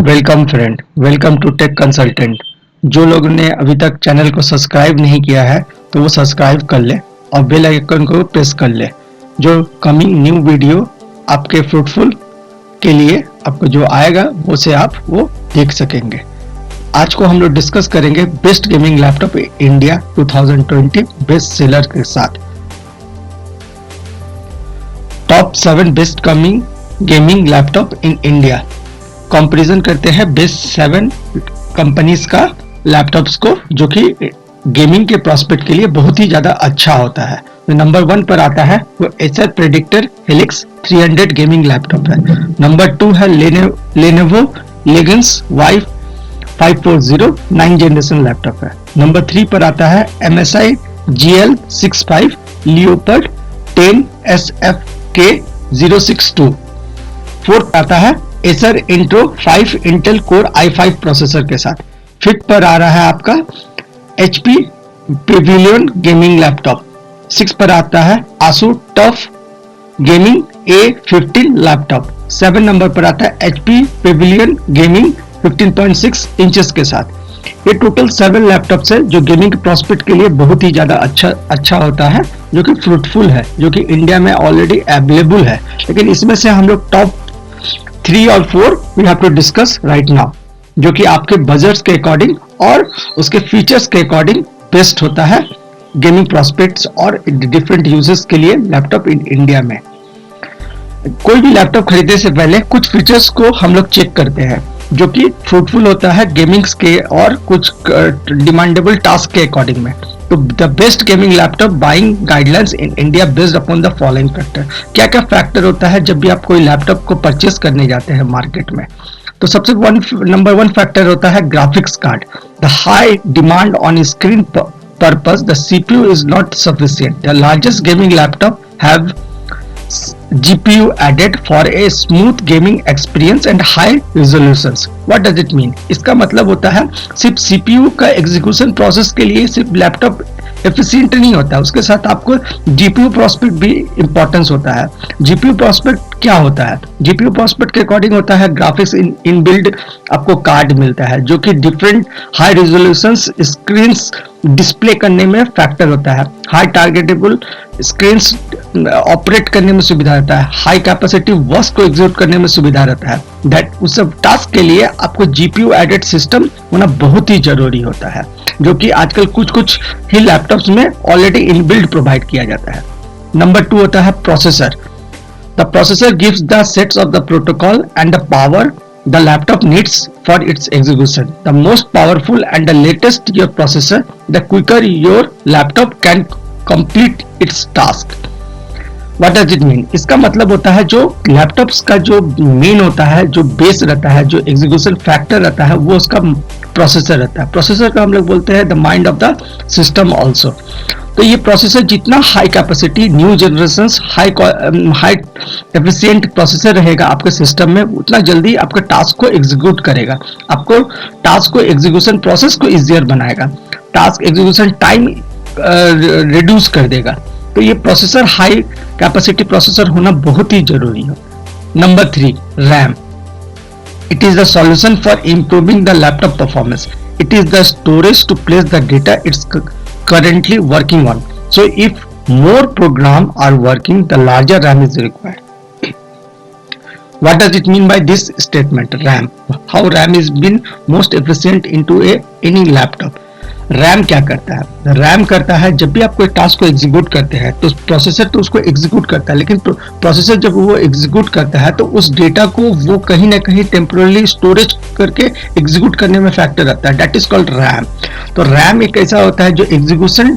Welcome friend, welcome to tech consultant. जो लोगों ने अभी तक चैनल को सब्सक्राइब नहीं किया है तो वो सब्सक्राइब कर ले और बेल आइकन को प्रेस कर ले। जो कमिंग न्यू वीडियो आपके फ्रूटफुल के लिए आपको जो आएगा वो से आप वो देख सकेंगे। आज को हम लोग डिस्कस करेंगे best gaming laptop India 2020 best seller के साथ। Top 7 best coming gaming laptop in India. Comparison करते हैं बेस्ट 7 कंपनीज का लैपटॉप्स को जो कि गेमिंग के प्रोस्पेक्ट के लिए बहुत ही ज्यादा अच्छा होता है। तो नंबर 1 पर आता है वो Acer predictor helix 300 gaming laptop है। नंबर 2 है Lenovo leggings Y540 9 generation laptop है। नंबर 3 पर आता है MSI GL65 Leopard 10 SFK 062। Fourth आता है Acer intro 5 Intel core i5 processor के साथ। फिफ्थ पर आ रहा है आपका HP पेविलियन गेमिंग लैपटॉप। 6 पर आता है Asus TUF gaming A15 laptop. 7 नंबर पर आता है HP पेविलियन गेमिंग 15.6 इंचेस के साथ। ये टोटल 7 लैपटॉप्स है जो गेमिंग के प्रोस्पेक्ट के लिए बहुत ही ज्यादा अच्छा होता है, जो कि फ्रूटफुल है, जो कि इंडिया में ऑलरेडी अवेलेबल है। लेकिन इसमें से हम लोग टॉप 3 और 4 we have to discuss right now, जो कि आपके बजट्स के अकॉर्डिंग और उसके फीचर्स के अकॉर्डिंग बेस्ट होता है गेमिंग प्रोस्पेक्ट्स और डिफरेंट यूजर्स के लिए लैपटॉप इन इंडिया में। कोई भी लैपटॉप खरीदने से पहले कुछ फीचर्स को हम लोग चेक करते हैं जो कि फ्रूटफुल होता है गेमिंग्स के और कुछ डिमांडेबल टास्क के अकॉर्डिंग में। तो the best gaming laptop buying guidelines in India based upon the following factor. क्या क्या फैक्टर होता है जब भी आप कोई लैपटॉप को परचेस करने जाते हैं मार्केट में? तो सबसे नंबर 1 फैक्टर होता है graphics card. The high demand on screen purpose the CPU is not sufficient. The largest gaming laptop have GPU added for a smooth gaming experience and high resolutions. What does it mean? इसका मतलब होता है सिर्फ CPU का execution process के लिए सिर्फ laptop efficient नहीं होता है, उसके साथ आपको GPU प्रोस्पेक्ट भी इंपॉर्टेंस होता है। GPU प्रोस्पेक्ट क्या होता है? GPU प्रोस्पेक्ट के अकॉर्डिंग होता है ग्राफिक्स इन बिल्ड आपको कार्ड मिलता है जो कि different high resolution screens display करने में फैक्टर होता है। हाई टारगेटेबल स्क्रीन्स ऑपरेट करने में सुविधा रहता है। हाई कैपेसिटी वर्क को एग्जीक्यूट करने में सुविधा रहता है। दैट उस सब टास्क के लिए आपको GPU एडेड सिस्टम होना बहुत ही जरूरी होता है, जो कि आजकल कुछ ही लैपटॉप्स में ऑलरेडी इनबिल्ड प्रोवाइड किया जाता है। नंबर 2 होता है processor. The processor gives the sets of the protocol and the power the laptop needs for its execution. The most powerful and the latest your processor, the quicker your laptop can complete its task. What does it mean? इसका मतलब होता है जो laptops का जो main होता है, जो बेस रहता है, जो एग्जीक्यूशन फैक्टर रहता है, वो उसका प्रोसेसर रहता है। प्रोसेसर का हम लोग बोलते हैं the mind of the system also. तो ये प्रोसेसर जितना high capacity new generation high efficient processor रहेगा आपके सिस्टम में, उतना जल्दी आपके टास्क को एग्जीक्यूट करेगा, आपको टास्क को एग्जीक्यूशन प्रोसेस को इजियर बनाएगा, टास्क एग्जीक्यूशन टाइम रिड्यूस कर देगा। तो ये प्रोसेसर हाई कैपेसिटी प्रोसेसर होना बहुत ही जरूरी है। Number 3 RAM. It is the solution for improving the laptop performance. It is the storage to place the data it's currently working on. So if more programs are working, the larger RAM is required. What does it mean by this statement? RAM. How RAM is been most efficient into any laptop. RAM क्या करता है? RAM करता है जब भी आप कोई task को एग्जीक्यूट करते हैं तो प्रोसेसर तो उसको एग्जीक्यूट करता है, लेकिन प्रोसेसर जब वो एग्जीक्यूट करता है तो उस डेटा को वो कहीं ना कहीं टेम्पोरली स्टोरेज करके एग्जीक्यूट करने में फैक्टर रहता है। That is called RAM. तो रैम एक ऐसा होता है जो एग्जीक्यूशन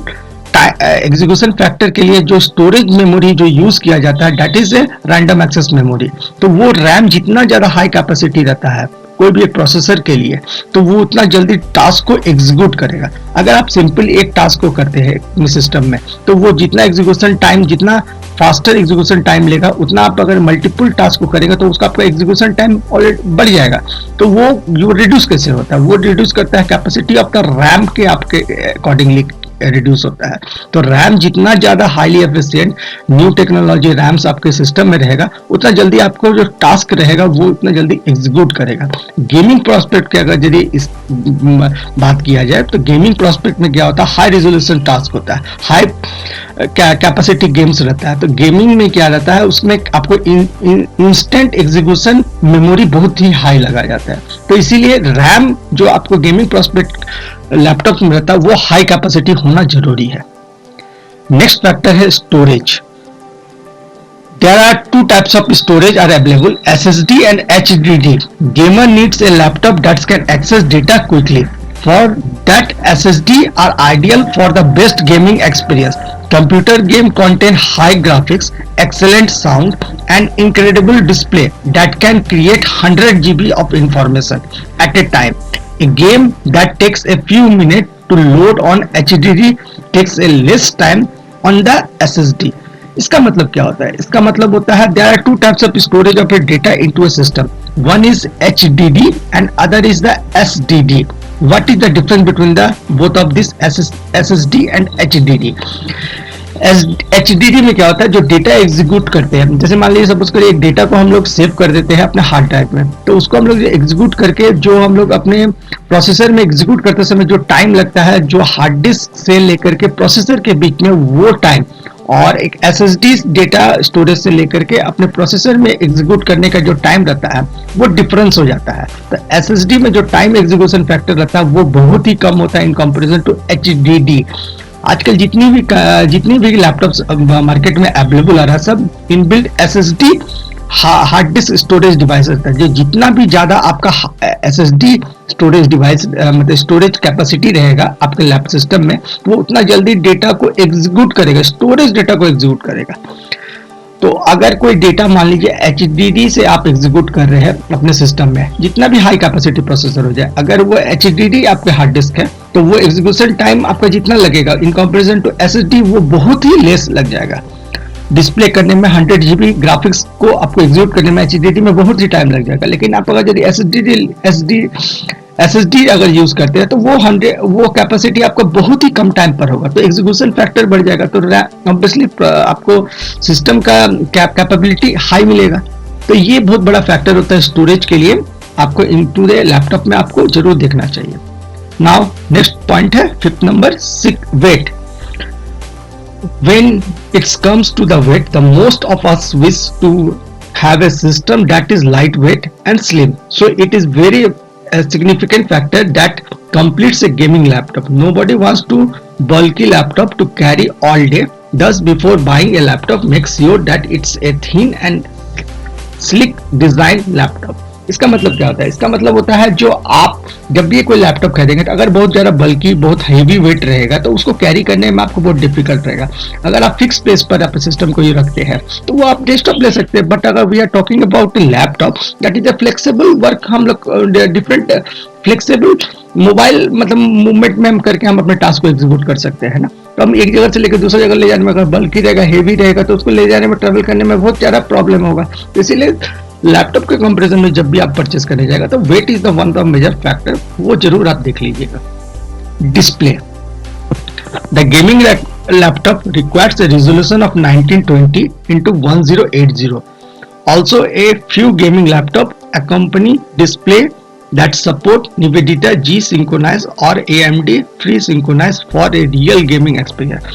फैक्टर के लिए जो स्टोरेज मेमोरी जो यूज किया जाता है, that is a random access memory. तो वो रैम जितना ज्यादा हाई कैपेसिटी रहता है कोई भी एक प्रोसेसर के लिए, तो वो उतना जल्दी टास्क को एग्जीक्यूट करेगा। अगर आप सिंपल एक टास्क को करते हैं अपने सिस्टम में, तो वो जितना एग्जीक्यूशन टाइम, जितना फास्टर एग्जीक्यूशन टाइम लेगा, उतना आप अगर मल्टीपल टास्क को करेगा तो उसका आपका एग्जीक्यूशन टाइम ऑलरेडी बढ़ जाएगा। तो वो रिड्यूस कैसे होता है? वो रिड्यूस करता है कैपेसिटी ऑफ द रैम के आपके अकॉर्डिंगली रिड्यूस होता है। तो रैम जितना ज़्यादा highly efficient new technology RAMs आपके सिस्टम में रहेगा, उतना जल्दी आपको जो टास्क रहेगा वो उतना जल्दी एग्जीक्यूट करेगा। गेमिंग प्रोस्पेक्ट की अगर यदि इस बात किया जाए तो गेमिंग प्रोस्पेक्ट में क्या होता है, हाई रेजोल्यूशन टास्क होता है, हाई कैपेसिटी गेम्स रहता है। तो गेमिंग में क्या रहता है, उसमें आपको इंस्टेंट एग्जीक्यूशन मेमोरी बहुत ही हाई लगा जाता है। तो इसीलिए रैम जो आपको गेमिंग प्रोस्पेक्ट लैपटॉप में रहता है वो हाई कैपेसिटी होना जरूरी है। नेक्स्ट फैक्टर है storage. There are two types of storage are available, SSD and HDD. Gamer needs a laptop that can access data quickly. For that, SSD are ideal for the best gaming experience. Computer game contain high graphics, excellent sound, and incredible display that can create 100 GB of information at a time. A game that takes a few minutes to load on HDD takes a less time on the SSD. इसका मतलब क्या होता है? इसका मतलब होता है there are two types of storage of a data into a system. One is HDD and other is the SSD. What is the difference between the both of this SSD and HDD? HDD में क्या होता है, जो data execute करते हैं, जैसे मान लीजिए सपोज करिए एक डेटा को हम लोग सेव कर देते हैं अपने हार्ड ड्राइव में, तो उसको हम लोग एग्जीक्यूट करके जो हम लोग अपने प्रोसेसर में एग्जीक्यूट करते समय जो टाइम लगता है, जो हार्ड डिस्क से लेकर के प्रोसेसर के बीच में वो टाइम, और एक SSD डेटा स्टोरेज से लेकर के अपने प्रोसेसर में एग्जीक्यूट करने का जो टाइम रहता है वो डिफरेंस हो जाता है। तो SSD में जो टाइम एग्जीक्यूशन फैक्टर रहता है वो बहुत ही कम होता है इन कंपैरिजन टू HDD। आजकल जितनी भी लैपटॉप्स मार्केट में अवेलेबल आ रहा है सब inbuilt SSD hard disk storage device रहता है। जो जितना भी ज्यादा आपका SSD स्टोरेज डिवाइस मतलब स्टोरेज कैपेसिटी रहेगा आपके लैप सिस्टम में, वो उतना जल्दी डेटा को एग्जीक्यूट करेगा, स्टोरेज डेटा को एग्जीक्यूट करेगा। तो अगर कोई डेटा मान लीजिए HDD से आप एग्जीक्यूट कर रहे हैं अपने सिस्टम में, जितना भी हाई कैपेसिटी प्रोसेसर हो जाए, अगर वो HDD आपके हार्ड डिस्क है तो वो एग्जीक्यूशन टाइम आपका जितना लगेगा इन कंपैरिजन टू SSD वो बहुत ही लेस लग जाएगा। डिस्प्ले करने में 100 GB ग्राफिक्स को आपको एग्जीक्यूट करने में HDD में बहुत ही टाइम लग जाएगा। लेकिन आप अगर यदि SSD अगर यूज करते हैं तो वो कैपेसिटी आपका बहुत ही कम टाइम पर होगा, तो एग्जीक्यूशन फैक्टर बढ़ जाएगा, तो ऑब्वियसली आपको सिस्टम का कैपेबिलिटी हाई मिलेगा। तो ये बहुत बड़ा फैक्टर होता है स्टोरेज के लिए, आपको इनटू द लैपटॉप में आपको जरूर देखना चाहिए। नाउ नेक्स्ट पॉइंट है 5th number, weight. When it comes to the weight, the most of us wish to have a system that is lightweight and slim. So it is very a significant factor that completes a gaming laptop. Nobody wants to bulky laptop to carry all day. Thus, before buying a laptop, make sure that it's a thin and slick design laptop. इसका मतलब क्या होता है? इसका मतलब होता है जो आप जब भी कोई लैपटॉप खरीदेंगे तो अगर बहुत ज़्यादा बल्कि बहुत हैवी वेट रहेगा तो उसको कैरी करने में आपको बहुत डिफिकल्ट रहेगा। अगर आप फिक्स प्लेस पर अपने सिस्टम को ये रखते हैं तो वो आप डेस्कटॉप ले सकते हैं, बट अगर we are talking about laptop that is a flexible work, हम लोग डिफरेंट फ्लेक्सिबल मोबाइल मतलब मूवमेंट में हम करके हम अपने टास्क को एग्जीक्यूट कर सकते हैं ना। तो हम एक जगह से लेकर दूसरी जगह ले जाने में अगर बल्कि रहेगा, हेवी रहेगा तो उसको ले जाने में, ट्रेवल करने में बहुत ज़्यादा प्रॉब्लम होगा। इसीलिए लैपटॉप के कंपैरिजन में जब भी आप परचेस करने जाएगा तो weight is the one of major factor, वो जरूर आप देख लीजिएगा। Display, the gaming laptop requires a resolution of 1920 into 1080. Also, a few gaming laptop accompany display that support NVIDIA G-Synchronize और AMD FreeSynchronize for a real gaming experience.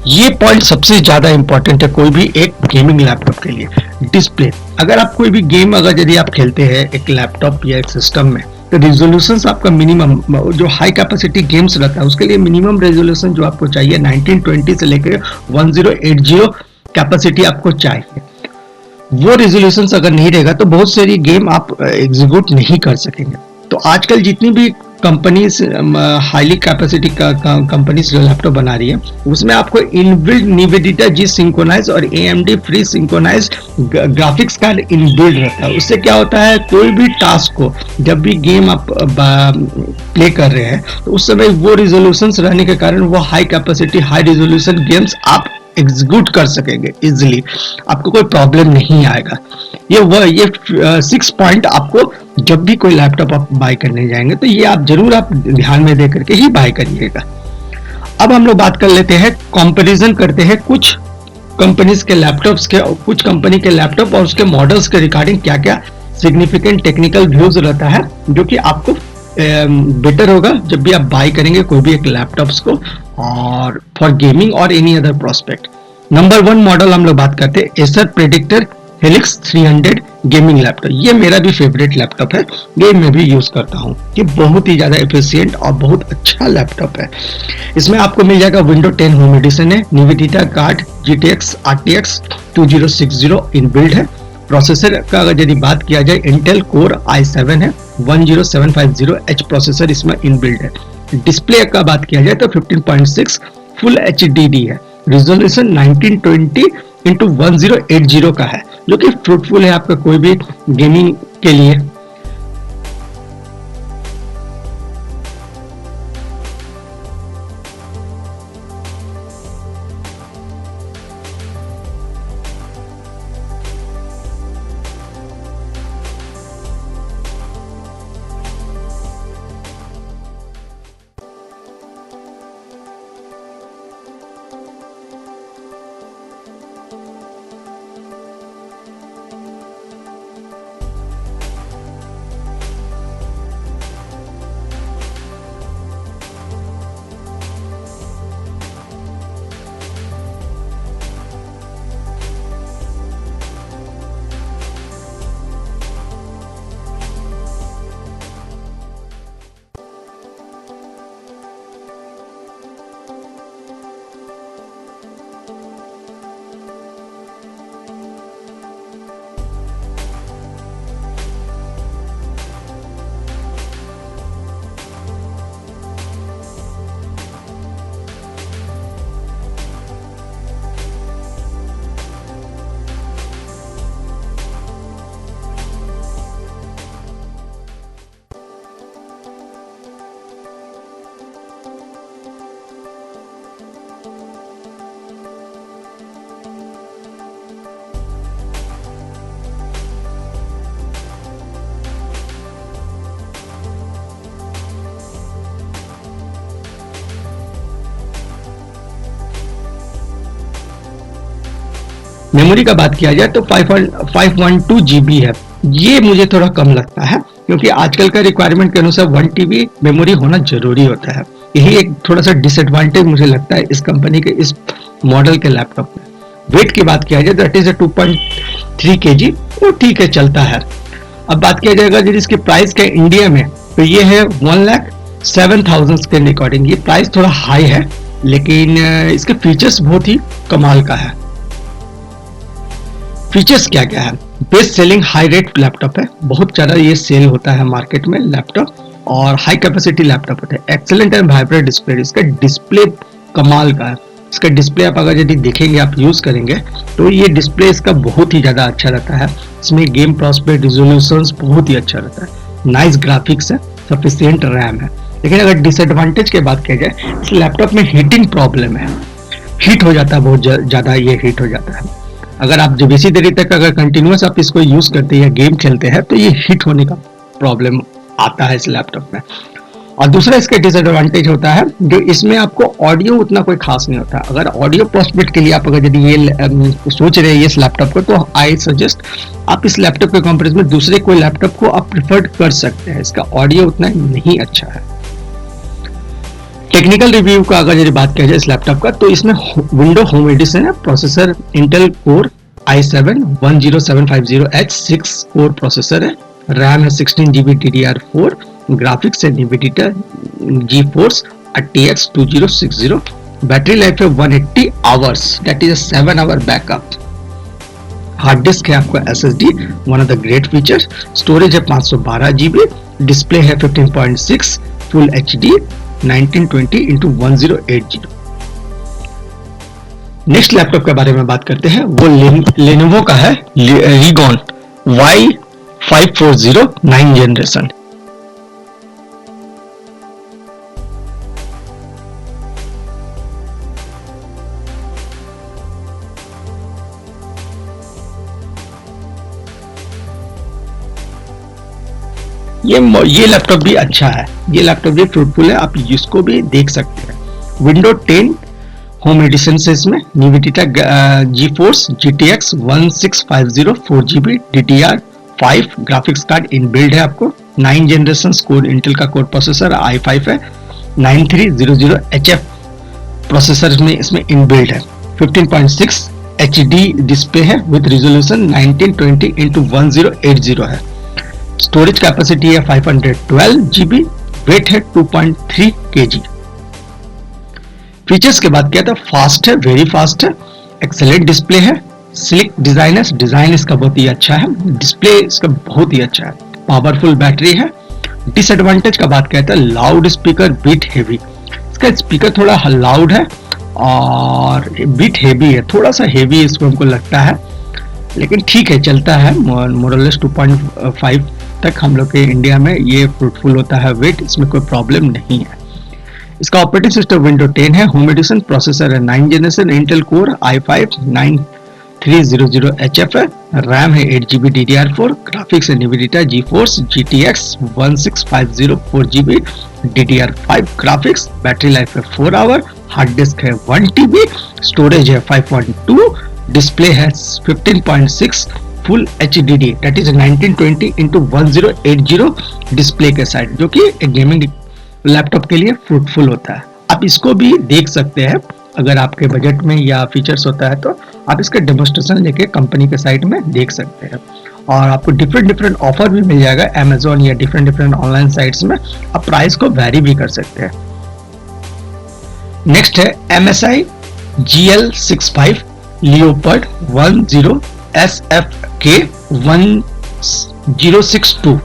ये point सबसे ज्यादा important है कोई भी एक गेमिंग लैपटॉप के लिए। डिस्प्ले, अगर आप कोई भी गेम अगर यदि आप खेलते हैं एक लैपटॉप या एक सिस्टम में तो रेजोल्यूशन आपका मिनिमम, जो हाई कैपेसिटी गेम्स रहता है उसके लिए मिनिमम रेजोल्यूशन जो आपको चाहिए 1920 से लेकर 1080 कैपेसिटी आपको चाहिए। वो रेजोल्यूशन अगर नहीं रहेगा तो बहुत सारी गेम आप एग्जीक्यूट नहीं कर सकेंगे। तो आजकल जितनी भी कंपनीज हाईली कैपेसिटी का कंपनीज लैपटॉप बना रही है उसमें आपको इनबिल्ट NVIDIA G-Synchronize और AMD FreeSynchronize graphics card inbuilt रहता है। उससे क्या होता है, कोई भी टास्क को जब भी गेम आप प्ले कर रहे हैं तो उस समय वो रिजोल्यूशंस रहने के कारण वो high capacity high resolution games आप एग्जीक्यूट कर सकेंगे इजिली, आपको कोई प्रॉब्लम नहीं आएगा। ये 6 पॉइंट आपको जब भी कोई लैपटॉप आप बाय करने जाएंगे तो ये आप जरूर आप ध्यान में दे करके ही बाय करिएगा। अब हम लोग बात कर लेते हैं, कंपैरिजन करते हैं कुछ कंपनीज के लैपटॉप्स के, कुछ कंपनी के लैपटॉप और उसके मॉडल्स के रिगार्डिंग क्या क्या सिग्निफिकेंट टेक्निकल व्यूज रहता है, जो कि आपको बेटर होगा जब भी आप बाय करेंगे कोई भी एक लैपटॉप्स को, और फॉर गेमिंग और any other prospect. Number 1 model हम लोग बात करते हैं Acer predictor helix 300 gaming laptop. ये मेरा भी फेवरेट लैपटॉप है, ये मैं भी यूज करता हूँ। ये बहुत ही ज्यादा एफिशिएंट और बहुत अच्छा लैपटॉप है। इसमें आपको मिल जाएगा विंडो 10 होम एडिशन है, निवेदिता कार्ड GTX RTX 2060 इन बिल्ड है। प्रोसेसर का अगर यदि बात किया जाए इंटेल कोर i7 है, 10750H प्रोसेसर इसमें इन बिल्ड है। डिस्प्ले का बात किया जाए तो 15.6 फुल HDD है, रिजोल्यूशन 1920 इंटू 1080 का है, जो कि फ्रूटफुल है आपका कोई भी गेमिंग के लिए। मेमोरी का बात किया जाए तो 512 GB है। ये मुझे थोड़ा कम लगता है, क्योंकि आजकल का रिक्वायरमेंट के अनुसार 1 TB मेमोरी होना जरूरी होता है। यही एक थोड़ा सा डिसएडवांटेज मुझे लगता है इस कंपनी के इस मॉडल के लैपटॉप में। वेट की बात किया जाए तो इट इज 2.3 kg, वो ठीक है, चलता है। अब बात किया जाएगा यदि इसके प्राइस का इंडिया में, तो ये है 1,07,000 के रिकॉर्डिंग। ये प्राइस थोड़ा हाई है, लेकिन इसके फीचर्स बहुत ही कमाल का है। फीचर्स क्या क्या है? Best selling high rate laptop है, बहुत ज्यादा ये सेल होता है मार्केट में लैपटॉप, और हाई कैपेसिटी लैपटॉप होता है। एक्सेलेंट एंड वाइब्रेंट डिस्प्ले, इसका डिस्प्ले कमाल का है। इसका डिस्प्ले आप अगर यदि देखेंगे, आप यूज करेंगे, तो ये डिस्प्ले इसका बहुत ही ज्यादा अच्छा रहता है। इसमें गेम प्रॉस्पेक्ट रिजोल्यूशंस बहुत ही अच्छा रहता है, नाइस ग्राफिक्स है, सफिशिएंट रैम है। लेकिन अगर डिसएडवांटेज की बात किया जाए, इस लैपटॉप में हीटिंग प्रॉब्लम है, हीट हो जाता है, बहुत ज्यादा ये हीट हो जाता है। अगर आप जो बेसी देरी तक अगर कंटिन्यूअस आप इसको यूज करते हैं या गेम खेलते हैं, तो ये हीट होने का प्रॉब्लम आता है इस लैपटॉप में। और दूसरा इसका डिसएडवांटेज होता है, जो इसमें आपको ऑडियो उतना कोई खास नहीं होता। अगर ऑडियो प्रोस्पेक्ट के लिए आप अगर यदि ये सोच रहे हैं इस लैपटॉप को, तो आई सजेस्ट आप इस लैपटॉप के कंपेरिजन में दूसरे कोई लैपटॉप को आप प्रिफर कर सकते हैं। इसका ऑडियो उतना नहीं अच्छा है। टेक्निकल रिव्यू का अगर यदि बात किया जाए इस लैपटॉप का, तो इसमें विंडो होम एडिशन है, processor Intel core i7 10750H 6 core processor है, रैम है 16 GB DDR4, ग्राफिक्स है NVIDIA GeForce RTX 2060, battery life है 180 hours, that is a 7 hour backup. Hard disk है आपका SSD, one of the great features. Storage है 512 GB, display है 15.6 full HD 1920 into 1080। Next laptop के बारे में बात करते हैं, वो लेनोवो का है, रीगॉन Y540 9 जनरेशन। ये लैपटॉप भी अच्छा है, ये लैपटॉप भी फ्रूटफुल है, आप इसको भी देख सकते हैं। विंडो 10 होम एडिशन से इसमें NVIDIA GeForce GTX 1650 4GB DDR5 graphics card in built है आपको। 9 जनरेशन कोर इंटेल का कोर प्रोसेसर i5 है। 9300HF प्रोसेसर में इसमें इन बिल्ड है। 15.6 HD डिस्प्ले है विद रिजोल्यूशन 1920x1080 है। स्टोरेज कैपेसिटी है 512 GB, वेट है 2.3 kg। फीचर्स के बाद क्या था, फास्ट है, वेरी फास्ट है, एक्सेलेंट डिस्प्ले है, स्लिक डिजाइन है, डिजाइन इसका बहुत ही अच्छा है, डिस्प्ले इसका बहुत ही अच्छा है, पावरफुल बैटरी है। डिसएडवांटेज का बात कहता है, लाउड स्पीकर बिट हेवी, इसका स्पीकर थोड़ा लाउड है और बिट हेवी है, थोड़ा सा हेवी इसको हमको लगता है, लेकिन ठीक है, चलता है। मोरलेस 2.5 तक हम लोग के इंडिया में ये फ्रूटफुल होता है वेट, इसमें कोई प्रॉब्लम नहीं है। इसका ऑपरेटिंग सिस्टम विंडो 10 है। होम एडिशन प्रोसेसर है 9 generation Intel core i5 9300HF है। रैम है 8GB DDR4, ग्राफिक्स है NVIDIA GeForce GTX 1650 4GB DDR5 graphics, battery life है 4 आवर, हार्ड डिस्क है 1 TB, स्टोरेज है 5.2, डिस्प्ले है 15.6 full HDD that is 1920x1080 display के side, जो कि एक गेमिंग लैपटॉप के लिए फ्रूटफुल होता है। आप इसको भी देख सकते हैं, अगर आपके बजट में या फीचर्स होता है तो आप इसका डेमोस्ट्रेशन लेके कंपनी के साइट में देख सकते हैं। और आपको डिफरेंट ऑफर भी मिल जाएगा अमेजोन या डिफरेंट ऑनलाइन साइट्स में, आप प्राइस को वैरी भी कर सकते हैं। नेक्स्ट है MSI GL65 Leopard 10 SFK 1062।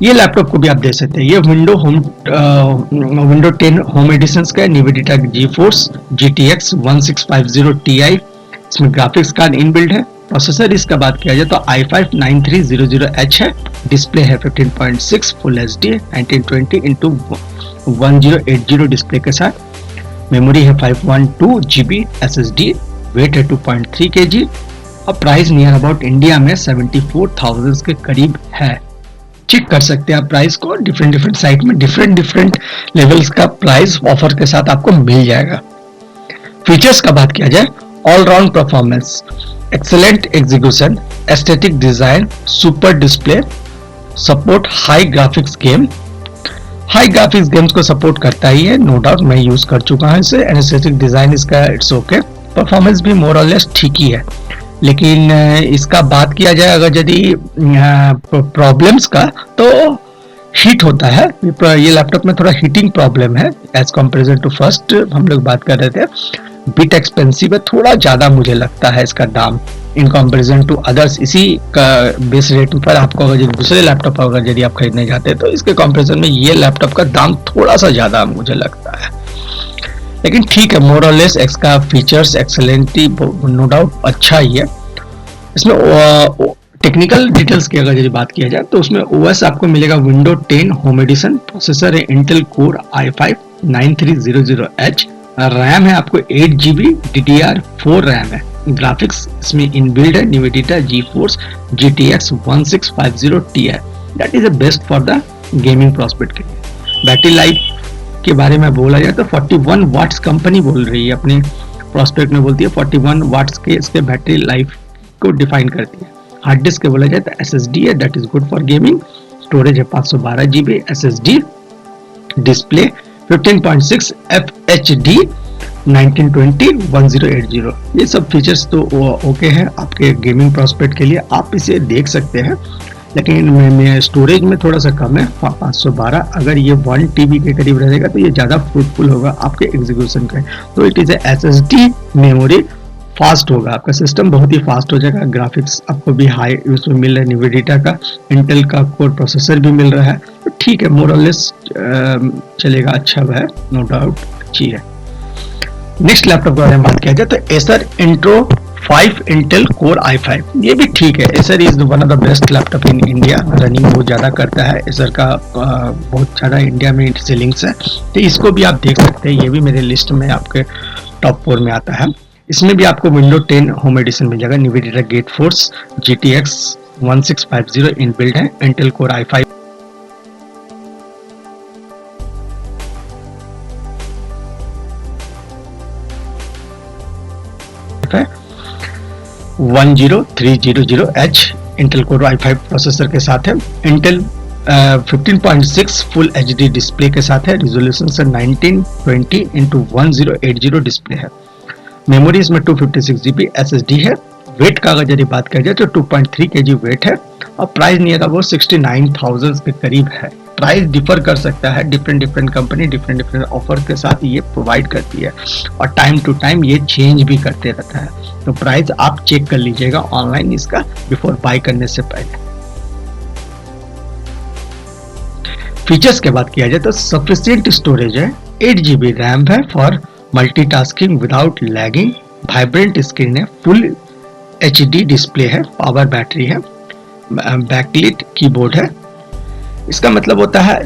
ये लैपटॉप को भी आप देख सकते हैं, ये विंडो 10 होम एडिशन का NVIDIA GeForce GTX 1650 Ti, इसमें ग्राफिक्स कार्ड इनबिल्ड है। प्रोसेसर इसका बात किया जाए तो i5 9300H है, डिस्प्ले है 15.6 फुल HD 1920x1080 डिस्प्ले के साथ, मेमोरी है 512 GB SSD, वेट है 2.3 kg और प्राइस नियर अबाउट इंडिया में 74,000 के करीब है। चेक कर सकते हैं आप प्राइस को, डिफरेंट साइट में डिफरेंट लेवल्स का प्राइस ऑफर के साथ आपको मिल जाएगा। फीचर्स का बात किया जाए, all round performance, excellent execution, aesthetic design, super display, support high graphics game, high graphics games को सपोर्ट करता ही है, नो डाउट, मैं यूज कर चुका हूं इसे। एस्थेटिक डिजाइन इसका इट्स ओके, परफॉर्मेंस भी मोर और लेस ठीक ही है। लेकिन इसका बात किया जाए अगर यदि प्रॉब्लम्स का, तो हीट होता है, ये लैपटॉप में थोड़ा हीटिंग प्रॉब्लम है एज कंपेरिजन टू फर्स्ट हम लोग बात कर रहे थे। बिट एक्सपेंसिव है, थोड़ा ज्यादा मुझे लगता है इसका दाम इन कंपेरिजन टू अदर्स। इसी का बेस रेट पर आपको अगर दूसरे लैपटॉप अगर यदि आप खरीदने जाते हैं तो इसके कंपेरिजन में ये लैपटॉप का दाम थोड़ा सा ज्यादा मुझे लगता है, लेकिन ठीक है, मोर और लेस इसका फीचर्स एक्सेलेंटली नो डाउट अच्छा ही है। इसमें टेक्निकल डिटेल्स की अगर यदि बात किया जाए तो उसमें OS आपको मिलेगा विंडो 10 होम एडिशन, प्रोसेसर है Intel core i5 9300H, RAM है आपको 8GB DDR4 रैम है, ग्राफिक्स इसमें इनबिल्ड है NVIDIA GeForce GTX 1650 Ti, that is the best for the gaming prospect के लिए। बैटरी लाइफ के बारे में बोला जाए तो 41 वाट्स कंपनी बोल रही है, अपने प्रोस्पेक्ट में बोलती है 41 वाट्स के इसके बैटरी लाइफ को डिफाइन करती है। हार्ड डिस्क के बोला जाए तो SSD है, that is good for gaming, storage है 512 GB SSD, display 15.6 FHD 1920x1080, ये सब फीचर्स तो ओके है आपके गेमिंग प्रोस्पेक्ट के लिए, आप इसे देख सकते हैं। लेकिन मैं स्टोरेज में थोड़ा सा कम है 512, अगर ये 1 TB के करीब रहेगा तो ये ज़्यादा फ्रूटफुल होगा आपके एग्जीक्यूशन का। तो it is SSD memory, fast होगा आपका सिस्टम, बहुत ही फास्ट हो जाएगा। ग्राफिक्स आपको भी हाई उसमें मिल रहा है, NVIDIA का इंटेल का कोर प्रोसेसर भी मिल रहा है, तो ठीक है, मोर और लेस चलेगा, अच्छा है, नो डाउट अच्छी है। नेक्स्ट लैपटॉप के बारे में बात किया जाए तो Acer intro 5 Intel core i5, ये भी ठीक है। Acer is one of the best laptop in India, running बहुत ज़्यादा करता है। एसर का बहुत ज़्यादा इंडिया में सेलिंग्स है, तो इसको भी आप देख सकते हैं। ये भी मेरे लिस्ट में आपके टॉप 4 में आता है। इसमें भी आपको विंडो 10 होम एडिशन मिल जाएगा। NVIDIA GeForce GTX 1650 inbuilt है, इंटेल कोर i5 है। 10300H Intel core i5 processor के साथ है। इंटेल 15.6 फुल HD डिस्प्ले के साथ है। रिजोल्यूशन से 1920x1080 डिस्प्ले है। मेमोरी इसमें 256GB SSD है। वेट का अगर यदि बात की जाए तो 2.3 kg वेट है और प्राइस नहीं है वो 69,000 के करीब है। प्राइस डिफर कर सकता है, डिफरेंट कंपनी डिफरेंट ऑफर के साथ ये प्रोवाइड करती है और टाइम टू टाइम ये चेंज भी करते रहता है। तो प्राइस आप चेक कर लीजिएगा ऑनलाइन इसका बिफोर बाय करने से पहले। फीचर्स के बात किया जाए तो सफिशिएंट स्टोरेज है, 8GB रैम है for multitasking without lagging, vibrant screen है, फुल HD डिस्प्ले है, पावर बैटरी है, बैकलिट कीबोर्ड है। इसका मतलब होता है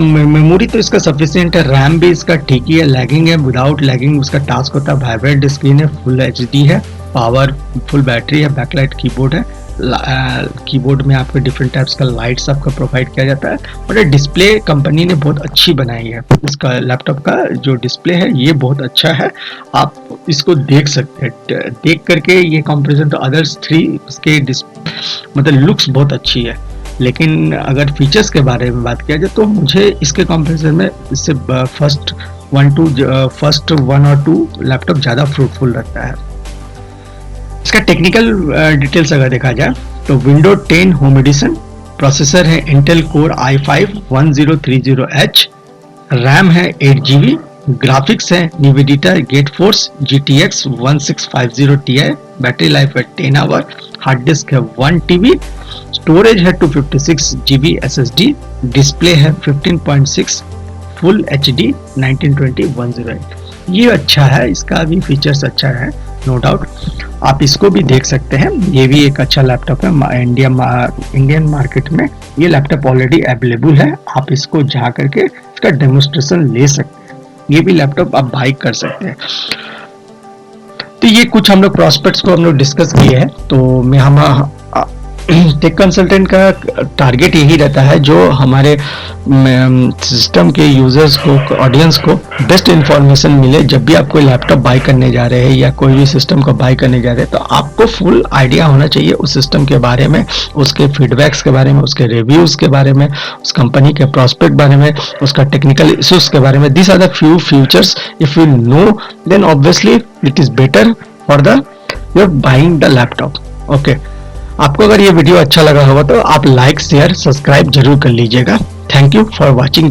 मेमोरी तो इसका सफिशिएंट है, रैम भी इसका ठीक ही है, लैगिंग है, विदाउट लैगिंग उसका टास्क होता है, वाइब्रेंट स्क्रीन है, फुल HD है, पावर फुल बैटरी है, बैकलाइट कीबोर्ड है। कीबोर्ड में आपको डिफरेंट टाइप्स का लाइट्स आपको प्रोवाइड किया जाता है और डिस्प्ले कंपनी ने बहुत अच्छी बनाई है। इसका लैपटॉप का जो डिस्प्ले है ये बहुत अच्छा है, आप इसको देख सकते हैं। देख करके ये कंपैरिजन टू अदर्स 3 इसके मतलब लुक्स बहुत अच्छी है। लेकिन अगर फीचर्स के बारे में बात किया जाए तो मुझे इसके कंपैरिजन में इससे फर्स्ट 1 और 2 लैपटॉप ज़्यादा फ्रूटफुल रहता है। इसका टेक्निकल डिटेल्स अगर देखा जाए तो विंडो 10 होम एडिशन, प्रोसेसर है Intel core i5 1030H, RAM है 8GB, ग्राफिक्स है NVIDIA GeForce GTX 1650 Ti, battery life है 10 आवर, हार्ड डिस्क है 1 TB, स्टोरेज है 256GB SSD, डिस्प्ले है 15.6 फुल HD 1920x1080। ये अच्छा है, इसका भी फीचर्स अच्छा है नो डाउट, आप इसको भी देख सकते हैं। ये भी एक अच्छा लैपटॉप है। इंडियन मार्केट में ये लैपटॉप ऑलरेडी अवेलेबल है, आप इसको जा करके इसका डेमोस्ट्रेशन ले सकते हैं। ये भी लैपटॉप आप बाई कर सकते हैं। तो ये कुछ हम लोग प्रॉस्पेक्ट्स को हम लोग डिस्कस किए हैं। तो मैं हम टेक कंसल्टेंट का टारगेट यही रहता है जो हमारे सिस्टम के यूजर्स को, ऑडियंस को बेस्ट इंफॉर्मेशन मिले। जब भी आप कोई लैपटॉप बाई करने जा रहे हैं या कोई भी सिस्टम को बाई करने जा रहे हैं तो आपको फुल आइडिया होना चाहिए उस सिस्टम के बारे में, उसके फीडबैक्स के बारे में, उसके रिव्यूज के बारे में, उस कंपनी के प्रॉस्पेक्ट बारे में, उसका टेक्निकल इश्यूज के बारे में। This are the few features, if you know then obviously it is better for the you are buying the laptop. Okay, आपको अगर ये वीडियो अच्छा लगा होगा तो आप लाइक शेयर सब्सक्राइब जरूर कर लीजिएगा। Thank you for watching.